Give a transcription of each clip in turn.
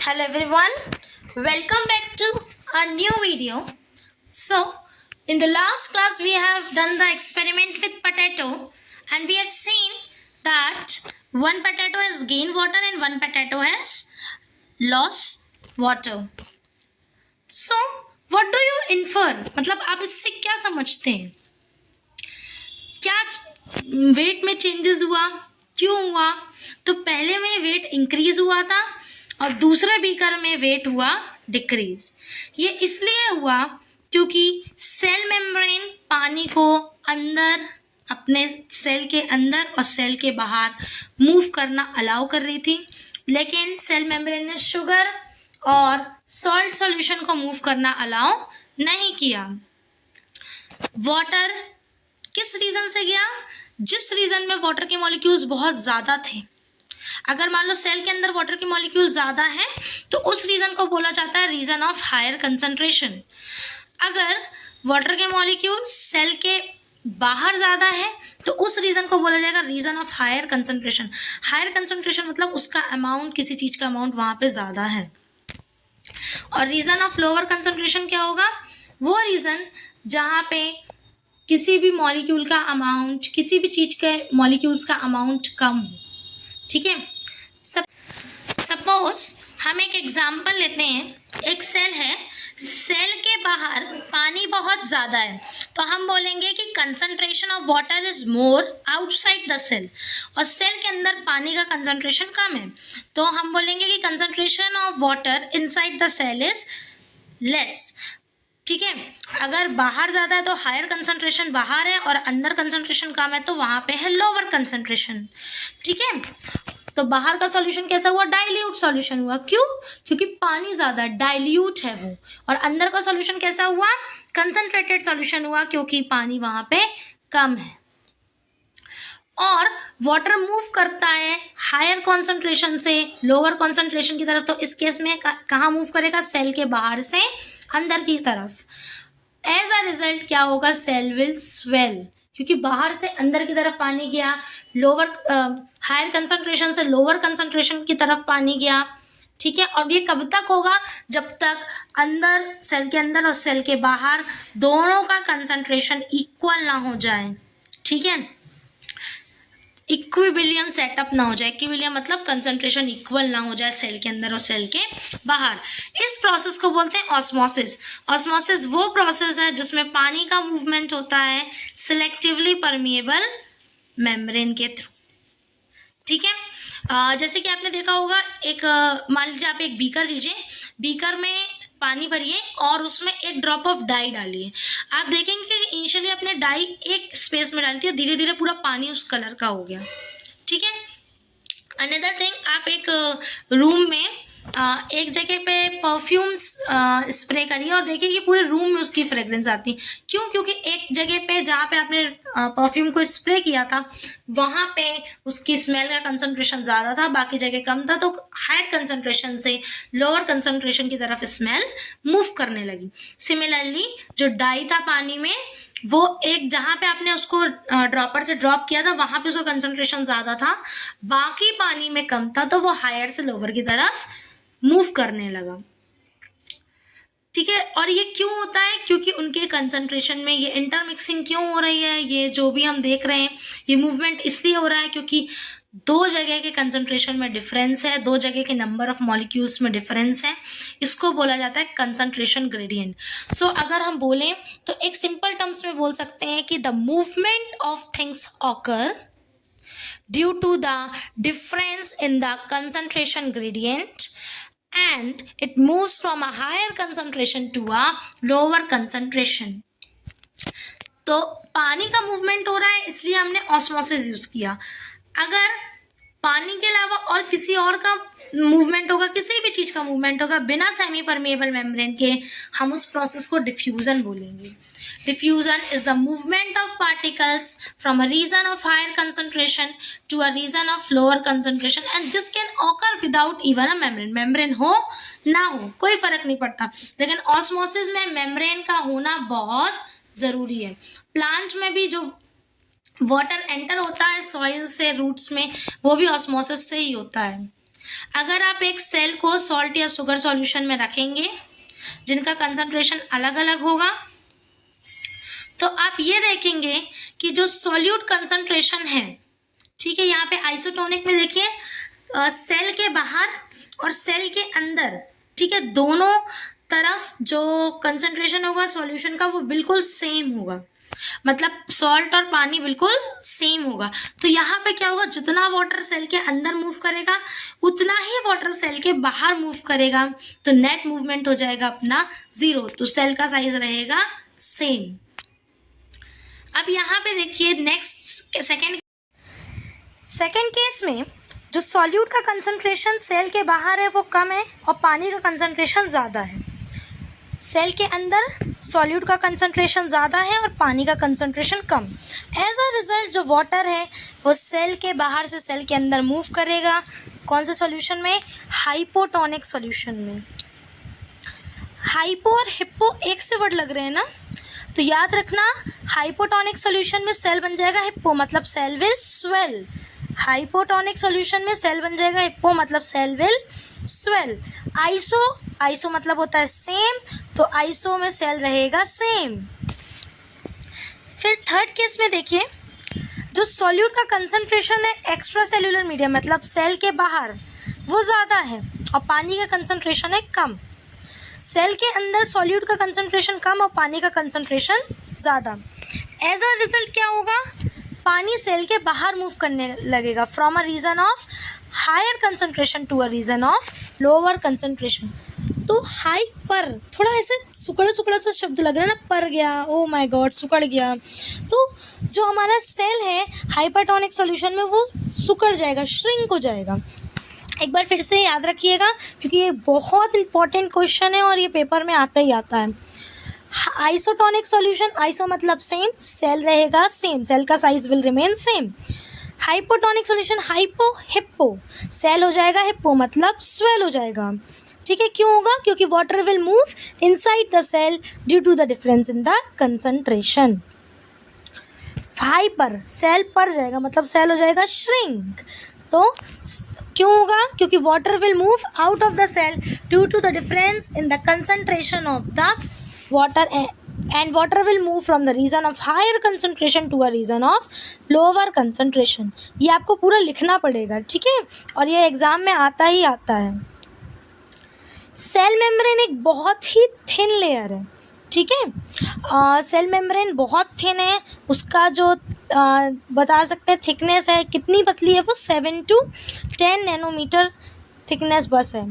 Hello everyone, welcome back to a new video. So, in the last class we have done the experiment with potato and we have seen that one potato has gained water and one potato has lost water. So, what do you infer? मतलब आप इससे क्या समझते हैं? क्या wait में changes हुआ, क्यों हुआ? तो पहले में वेट इंक्रीज हुआ था और दूसरे बीकर में वेट हुआ डिक्रीज। ये इसलिए हुआ क्योंकि सेल मेम्ब्रेन पानी को अंदर अपने सेल के अंदर और सेल के बाहर मूव करना अलाउ कर रही थी, लेकिन सेल मेम्ब्रेन ने शुगर और सॉल्ट सॉल्यूशन को मूव करना अलाउ नहीं किया। वाटर किस रीजन से गया? जिस रीजन में वाटर के मॉलिक्यूल्स बहुत ज़्यादा थे। अगर मान लो सेल के अंदर वाटर के मॉलिक्यूल ज़्यादा हैं तो उस रीजन को बोला जाता है रीजन ऑफ हायर कंसंट्रेशन। अगर वाटर के मॉलिक्यूल सेल के बाहर ज़्यादा है तो उस रीजन को बोला जाएगा region of higher concentration. Higher concentration मतलब उसका अमाउंट, किसी चीज़ का अमाउंट वहाँ पे ज़्यादा है। और रीजन ऑफ लोअर कंसंट्रेशन क्या होगा? वो रीजन जहाँ पे किसी भी मॉलिक्यूल का अमाउंट, किसी भी चीज़ के मॉलिक्यूल्स का अमाउंट कम हो। ठीक है, सपोज हम एक एग्जाम्पल लेते हैं। एक सेल है, सेल के बाहर पानी बहुत ज़्यादा है तो हम बोलेंगे कि concentration of water is more outside the cell, और सेल के अंदर पानी का कंसंट्रेशन कम है तो हम बोलेंगे कि concentration of water inside the cell is less. ठीक है, अगर बाहर ज़्यादा है तो हायर कंसंट्रेशन बाहर है और अंदर कंसंट्रेशन कम है तो वहाँ पे है लोअर कंसंट्रेशन। ठीक है, तो बाहर का सॉल्यूशन कैसा हुआ? डाइल्यूट सॉल्यूशन हुआ। क्यों? क्योंकि पानी ज़्यादा डाइल्यूट है वो। और अंदर का सॉल्यूशन कैसा हुआ? कंसंट्रेटेड सॉल्यूशन हुआ, क्योंकि पानी वहाँ पे कम है। और वाटर मूव करता है हायर कॉन्सेंट्रेशन से लोअर कॉन्सेंट्रेशन की तरफ, तो इस केस में कहाँ मूव करेगा? सेल के बाहर से अंदर की तरफ। एज अ रिजल्ट क्या होगा? सेल विल स्वेल, क्योंकि बाहर से अंदर की तरफ पानी गया, लोअर हायर कंसंट्रेशन से लोअर कंसंट्रेशन की तरफ पानी गया। ठीक है, और ये कब तक होगा? जब तक अंदर, सेल के अंदर और सेल के बाहर दोनों का कंसंट्रेशन इक्वल ना हो जाए। ठीक है, इक्विलिब्रियम सेटअप ना हो जाए। इक्विलिब्रियम मतलब कंसंट्रेशन इक्वल ना हो जाए सेल के अंदर और सेल के बाहर। इस प्रोसेस को बोलते हैं ऑस्मोसिस। ऑस्मोसिस वो प्रोसेस है जिसमें पानी का मूवमेंट होता है सिलेक्टिवली परमिएबल मेम्ब्रेन के थ्रू। ठीक है, जैसे कि आपने देखा होगा, एक मान लीजिए आप एक बीकर लीजिए, बीकर में पानी भरिए और उसमें एक ड्रॉप ऑफ डाई डालिए। आप देखेंगे कि इनिशियली आपने डाई एक स्पेस में डाली थी और धीरे धीरे पूरा पानी उस कलर का हो गया। ठीक है, अनदर थिंग, आप एक रूम में एक जगह पे परफ्यूम्स स्प्रे करिए और देखिए कि पूरे रूम में उसकी फ्रेग्रेंस आती। क्यों? क्योंकि एक जगह पे जहाँ पे आपने परफ्यूम को स्प्रे किया था वहाँ पे उसकी स्मेल का कंसंट्रेशन ज़्यादा था, बाकी जगह कम था, तो हायर कंसंट्रेशन से लोअर कंसंट्रेशन की तरफ स्मेल मूव करने लगी। सिमिलरली जो डाई था पानी में, वो एक जहाँ पे आपने उसको ड्रॉपर से ड्रॉप किया था वहाँ पे उसका कंसंट्रेशन ज़्यादा था, बाकी पानी में कम था, तो वो हायर से लोअर की तरफ मूव करने लगा। ठीक है, और ये क्यों होता है? क्योंकि उनके कंसंट्रेशन में ये इंटरमिक्सिंग क्यों हो रही है, ये जो भी हम देख रहे हैं, ये मूवमेंट इसलिए हो रहा है क्योंकि दो जगह के कंसंट्रेशन में डिफरेंस है, दो जगह के नंबर ऑफ मॉलिक्यूल्स में डिफरेंस है। इसको बोला जाता है कंसंट्रेशन ग्रेडियंट। सो अगर हम बोलें तो एक सिंपल टर्म्स में बोल सकते हैं कि the movement of things occur due to the difference in the concentration gradient and it moves from a higher concentration to a lower concentration। तो पानी का मूवमेंट हो रहा है इसलिए हमने ऑस्मोसिस यूज किया। अगर पानी के अलावा और किसी और का मूवमेंट होगा, किसी भी चीज का मूवमेंट होगा बिना सेमी परमेबल मेम्ब्रेन के, हम उस प्रोसेस को डिफ्यूजन बोलेंगे। Diffusion is the movement of particles from a region of higher concentration to a region of lower concentration and this can occur without even a membrane। membrane हो ना हो कोई फर्क नहीं पड़ता, लेकिन ऑस्मोसिस में मेम्ब्रेन का होना बहुत ज़रूरी है। प्लांट में भी जो वाटर एंटर होता है सॉइल से रूट्स में, वो भी ऑस्मोसिस से ही होता है। अगर आप एक सेल को सॉल्ट या शुगर सॉल्यूशन में रखेंगे जिनका कंसंट्रेशन अलग अलग होगा, तो आप ये देखेंगे कि जो सॉल्यूट कंसंट्रेशन है, ठीक है, यहाँ पे आइसोटोनिक में देखिए सेल के बाहर और सेल के अंदर, ठीक है, दोनों तरफ जो कंसंट्रेशन होगा सॉल्यूशन का वो बिल्कुल सेम होगा, मतलब सॉल्ट और पानी बिल्कुल सेम होगा। तो यहाँ पे क्या होगा, जितना वाटर सेल के अंदर मूव करेगा उतना ही वाटर सेल के बाहर मूव करेगा, तो नेट मूवमेंट हो जाएगा अपना 0, तो सेल का साइज रहेगा सेम। अब यहाँ पे देखिए नेक्स्ट सेकेंड केस में जो सॉल्यूट का कंसंट्रेशन सेल के बाहर है वो कम है और पानी का कंसंट्रेशन ज़्यादा है। सेल के अंदर सॉल्यूट का कंसंट्रेशन ज़्यादा है और पानी का कंसंट्रेशन कम। एज अ रिजल्ट जो वाटर है वो सेल के बाहर से सेल के अंदर मूव करेगा। कौन से सॉल्यूशन में? हाइपोटोनिक सॉल्यूशन में। हाइपो और हिप्पो एक से वर्ड लग रहे हैं ना, तो याद रखना हाइपोटोनिक सॉल्यूशन में सेल बन जाएगा हिप्पो, मतलब cell will swell. Hypotonic solution में सेल बन जाएगा हिप्पो, मतलब सेल विल स्वेल। आइसो मतलब होता है सेम, तो आइसो में सेल रहेगा सेम। फिर थर्ड केस में देखिए जो सॉल्यूट का कंसंट्रेशन है एक्स्ट्रा सेल्यूलर मीडियम, मतलब सेल के बाहर, वो ज़्यादा है और पानी का कंसंट्रेशन है कम। सेल के अंदर सॉल्यूट का कंसंट्रेशन कम और पानी का कंसंट्रेशन ज़्यादा। एज अ रिजल्ट क्या होगा, पानी सेल के बाहर मूव करने लगेगा from a region of higher concentration to a region of lower concentration. तो हाई पर थोड़ा ऐसे सुकड़ा सा शब्द लग रहा है ना, पर गया, ओ माय गॉड सुकड़ गया। तो जो हमारा सेल है हाइपरटोनिक सॉल्यूशन में वो सुकड़ जाएगा, श्रिंक हो जाएगा। एक बार फिर से याद रखिएगा क्योंकि ये बहुत इंपॉर्टेंट क्वेश्चन है और ये पेपर में आता ही आता है। आइसोटोनिक सॉल्यूशन, आइसो मतलब सेम, सेल रहेगा सेम, सेल का size will remain same. Hypotonic solution, hypo hippo, cell हो जाएगा हिप्पो मतलब स्वेल हो जाएगा। ठीक है, क्यों होगा? क्योंकि water will move inside the cell due to the difference in the concentration. Hyper, cell पर जाएगा मतलब सेल हो जाएगा श्रिंक। तो क्यों होगा? क्योंकि water will move out of the cell due to the difference in the concentration of the water and water will move from the region of higher concentration to a region of lower concentration। ये आपको पूरा लिखना पड़ेगा, ठीक है, और ये exam में आता ही आता है। सेल मेम्ब्रेन एक बहुत ही थिन लेयर है, ठीक है, सेल मेम्ब्रेन बहुत थिन है। उसका जो बता सकते हैं थिकनेस है कितनी पतली है, वो 7 to 10 नैनोमीटर थिकनेस बस है।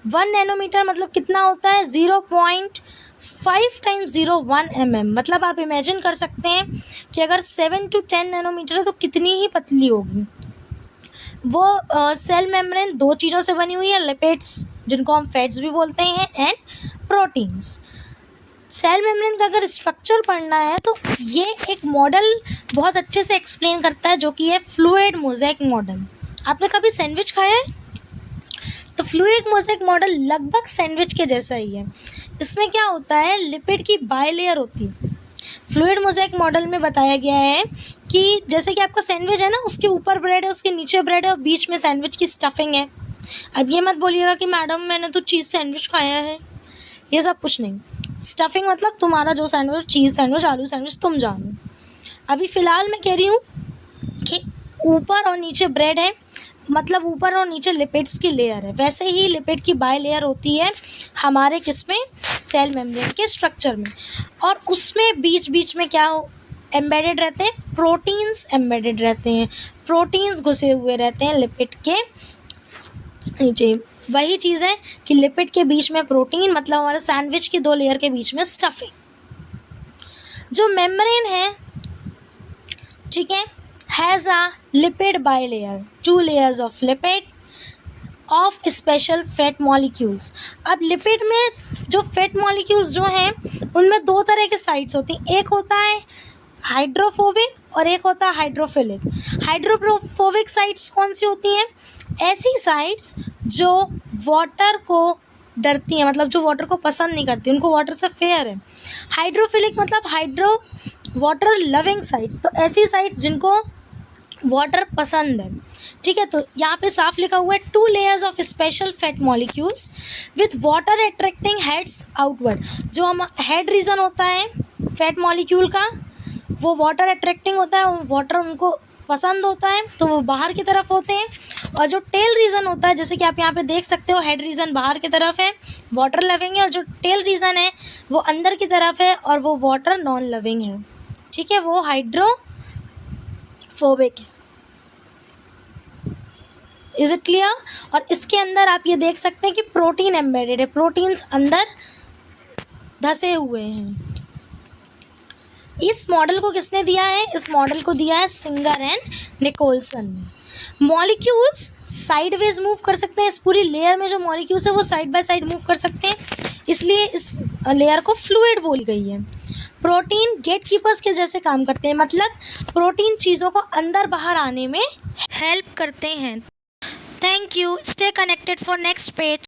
1 नैनोमीटर मतलब कितना होता है? 0.5 × 0.1 mm। मतलब आप इमेजिन कर सकते हैं कि अगर 7 to 10 नैनोमीटर है तो कितनी ही पतली होगी वो। सेल मेम्ब्रेन दो चीज़ों से बनी हुई है, लिपिड्स जिनको हम फैट्स भी बोलते हैं एंड प्रोटीन्स। सेल मेम्ब्रेन का अगर स्ट्रक्चर पढ़ना है तो ये एक मॉडल बहुत अच्छे से एक्सप्लेन करता है जो कि है फ्लूइड मोज़ेक मॉडल। आपने कभी सैंडविच खाया है? तो फ्लूइड मोज़ेक मॉडल लगभग सैंडविच के जैसा ही है। इसमें क्या होता है, लिपिड की बायलेयर होती है। फ्लूइड मोज़ेक मॉडल में बताया गया है कि जैसे कि आपका सैंडविच है ना, उसके ऊपर ब्रेड है, उसके नीचे ब्रेड है और बीच में सैंडविच की स्टफिंग है। अब ये मत बोलिएगा कि मैडम मैंने तो चीज़ सैंडविच खाया है, ये सब कुछ नहीं। स्टफिंग मतलब तुम्हारा जो सैंडविच, चीज़ सैंडविच, आलू सैंडविच, तुम जानो। अभी फ़िलहाल मैं कह रही हूँ कि ऊपर और नीचे ब्रेड है, मतलब ऊपर और नीचे लिपिड्स की लेयर है। वैसे ही लिपिड की बाय लेयर होती है हमारे किसमें, सेल मेम्ब्रेन के स्ट्रक्चर में। और उसमें बीच बीच में क्या एम्बेडेड रहते हैं? प्रोटीन्स एम्बेडेड रहते हैं, प्रोटीन्स घुसे हुए रहते हैं लिपिड के नीचे। वही चीज़ है कि लिपिड के बीच में प्रोटीन, मतलब हमारे सैंडविच की दो लेयर के बीच में स्टफिंग। जो मेम्ब्रेन है, ठीक है, has a lipid bilayer, 2 layers of lipid of special fat molecules। अब लिपिड में जो फैट मॉलिक्यूल्स जो हैं उनमें दो तरह के साइड्स होती हैं, एक होता है हाइड्रोफोबिक और एक होता है हाइड्रोफिलिक। हाइड्रोफोबिक साइड्स कौन सी होती हैं? ऐसी साइड्स जो वाटर को डरती हैं, मतलब जो वाटर को पसंद नहीं करती, उनको वाटर से फेयर है। हाइड्रोफिलिक मतलब वाटर लविंग साइड्स, तो ऐसी साइड्स जिनको वाटर पसंद है, ठीक है। तो यहाँ पे साफ लिखा हुआ है 2 layers of special fat molecules with water attracting heads outward. जो हम हेड रीजन होता है फैट मॉलिक्यूल का, वो वाटर अट्रैक्टिंग होता है, वाटर उनको पसंद होता है तो वो बाहर की तरफ होते हैं। और जो टेल रीजन होता है, जैसे कि आप यहाँ पे देख सकते हो, हेड रीजन बाहर की तरफ है, वाटर लविंग है, और जो टेल रीजन है वो अंदर की तरफ है और वो वाटर नॉन लविंग है, ठीक है, वो हाइड्रोफोबिक है। Is it clear? और इसके अंदर आप ये देख सकते हैं कि प्रोटीन एम्बेडेड है, प्रोटीन्स अंदर धसे हुए हैं। इस मॉडल को किसने दिया है? इस मॉडल को दिया है सिंगर एंड निकोलसन ने। मॉलिक्यूल्स साइडवेज मूव कर सकते हैं, इस पूरी लेयर में जो मॉलिक्यूल्स है वो साइड बाय साइड मूव कर सकते हैं, इसलिए इस लेयर को फ्लूइड बोली गई है। प्रोटीन गेटकीपर्स के जैसे काम करते हैं, मतलब प्रोटीन चीज़ों को अंदर बाहर आने में हेल्प करते हैं। Thank you. Stay connected for next page.